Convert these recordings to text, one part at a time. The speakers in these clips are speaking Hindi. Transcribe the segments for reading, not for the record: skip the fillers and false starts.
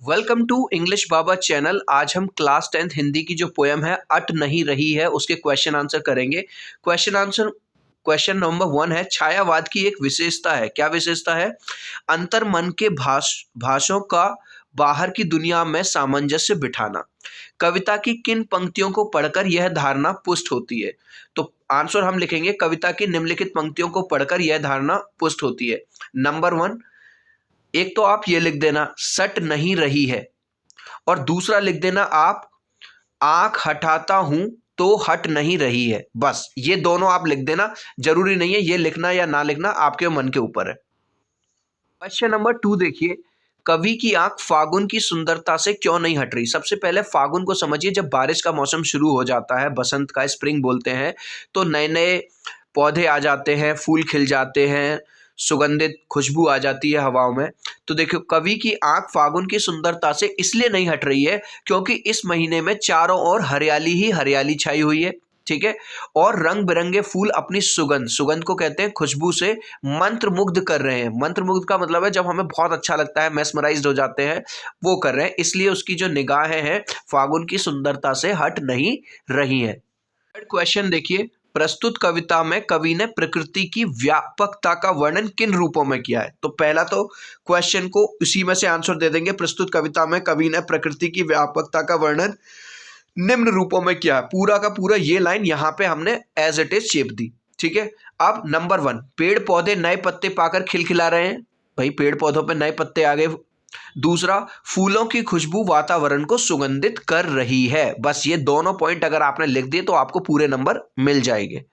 Welcome to English Baba channel. आज हम क्लास 10th हिंदी की जो पोयम है अट नहीं रही है उसके क्वेश्चन आंसर करेंगे। क्वेश्चन नंबर 1 है, छायावाद की एक विशेषता है। क्या विशेषता है? अंतर मन के भाषों का बाहर की दुनिया में सामंजस्य बिठाना। कविता की किन पंक्तियों को पढ़कर यह धारणा पुष्ट होती है? तो आंसर हम लिखेंगे, कविता की निम्नलिखित पंक्तियों को पढ़कर यह धारणा पुष्ट होती है। नंबर 1, एक तो आप ये लिख देना सट नहीं रही है, और दूसरा लिख देना आप आंख हटाता हूं तो हट नहीं रही है। बस ये दोनों आप लिख देना, जरूरी नहीं है ये लिखना या ना लिखना, आपके मन के ऊपर है। क्वेश्चन नंबर 2 देखिए, कवि की आंख फागुन की सुंदरता से क्यों नहीं हट रही? सबसे पहले फागुन को समझिए, जब बारिश का मौसम शुरू हो जाता है, बसंत का स्प्रिंग बोलते हैं, तो नए नए पौधे आ जाते हैं, फूल खिल जाते हैं, सुगंधित खुशबू आ जाती है हवाओं में। तो देखो, कवि की आंख फागुन की सुंदरता से इसलिए नहीं हट रही है क्योंकि इस महीने में चारों ओर हरियाली ही हरियाली छाई हुई है, ठीक है। और रंग बिरंगे फूल अपनी सुगंध को कहते हैं खुशबू से मंत्रमुग्ध कर रहे हैं। मंत्रमुग्ध का मतलब है जब हमें बहुत अच्छा लगता है, मेस्मराइज्ड हो जाते हैं, वो कर रहे हैं, इसलिए उसकी जो निगाहें हैं फागुन की सुंदरता से हट नहीं रही हैं। थर्ड क्वेश्चन देखिए, प्रस्तुत कविता में कवि ने प्रकृति की व्यापकता का वर्णन किन रूपों में किया है? तो पहला तो क्वेश्चन को उसी में से आंसर दे देंगे। प्रस्तुत कविता में कवि ने प्रकृति की व्यापकता का वर्णन निम्न रूपों में किया है। पूरा का पूरा ये लाइन यहां पे हमने एज इट इज शेप दी, ठीक है। अब नंबर 1, पेड़ पौधे नए पत्ते पाकर खिलखिला रहे हैं। भाई पेड़ पौधों पे नए पत्ते आ गए। दूसरा, फूलों की खुशबू वातावरण को सुगंधित कर रही है। बस ये दोनों पॉइंट अगर आपने लिख दिए तो आपको पूरे नंबर मिल जाएंगे।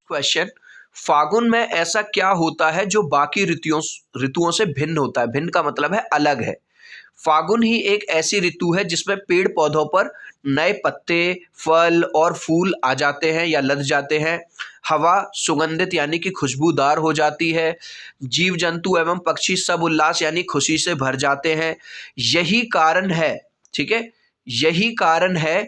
क्वेश्चन, फागुन में ऐसा क्या होता है जो बाकी ऋतुओं से भिन्न होता है? भिन्न का मतलब है अलग है। फागुन ही एक ऐसी ऋतु है जिसमें पेड़ पौधों पर नए पत्ते, फल और फूल आ जाते हैं या लद जाते हैं। हवा सुगंधित यानी कि खुशबूदार हो जाती है। जीव जंतु एवं पक्षी सब उल्लास यानी खुशी से भर जाते हैं। यही कारण है, ठीक है, यही कारण है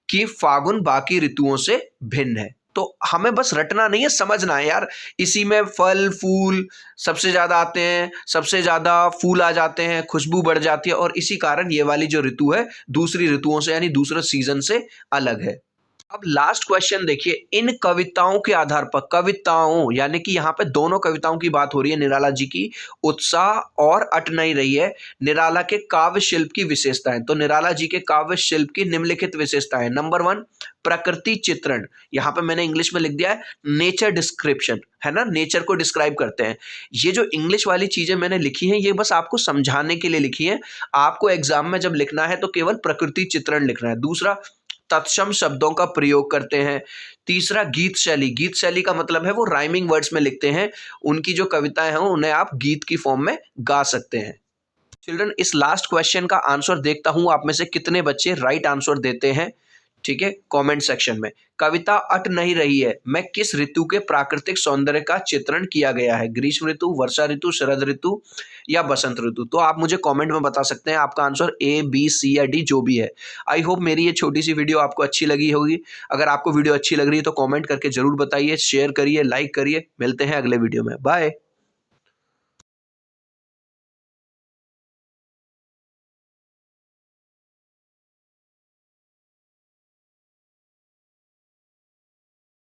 कि फागुन बाकी ऋतुओं से भिन्न है। तो हमें बस रटना नहीं है, समझना है यार। इसी में फल फूल सबसे ज्यादा आते हैं, सबसे ज्यादा फूल आ जाते हैं, खुशबू बढ़ जाती है, और इसी कारण ये वाली जो ऋतु है दूसरी ऋतुओं से यानी दूसरे सीजन से अलग है। अब लास्ट क्वेश्चन देखिए, इन कविताओं के आधार पर, कविताओं यानी कि यहाँ पे दोनों कविताओं की बात हो रही है, निराला जी की उत्साह और अट नहीं रही है। निराला के काव्य शिल्प की विशेषताएं, तो निराला जी के काव्य शिल्प की निम्नलिखित विशेषताएं। नंबर 1, प्रकृति चित्रण। यहाँ पे मैंने इंग्लिश में लिख दिया है नेचर डिस्क्रिप्शन, है ना, नेचर को डिस्क्राइब करते हैं। ये जो इंग्लिश वाली चीजें मैंने लिखी हैं ये बस आपको समझाने के लिए लिखी हैं। आपको एग्जाम में जब लिखना है तो केवल प्रकृति चित्रण लिखना है। दूसरा, तत्सम शब्दों का प्रयोग करते हैं। तीसरा, गीत शैली। गीत शैली का मतलब है वो राइमिंग वर्ड्स में लिखते हैं। उनकी जो कविताएं हैं उन्हें आप गीत की फॉर्म में गा सकते हैं। चिल्ड्रन, इस लास्ट क्वेश्चन का आंसर देखता हूं आप में से कितने बच्चे राइट आंसर देते हैं, ठीक है, कमेंट सेक्शन में। कविता अट नहीं रही है मैं किस ऋतु के प्राकृतिक सौंदर्य का चित्रण किया गया है? ग्रीष्म ऋतु, वर्षा ऋतु, शरद ऋतु या बसंत ऋतु? तो आप मुझे कमेंट में बता सकते हैं आपका आंसर ए, बी, सी या डी जो भी है। आई होप मेरी ये छोटी सी वीडियो आपको अच्छी लगी होगी। अगर आपको वीडियो अच्छी लग रही है तो कॉमेंट करके जरूर बताइए, शेयर करिए, लाइक करिए। मिलते हैं अगले वीडियो में, बाय।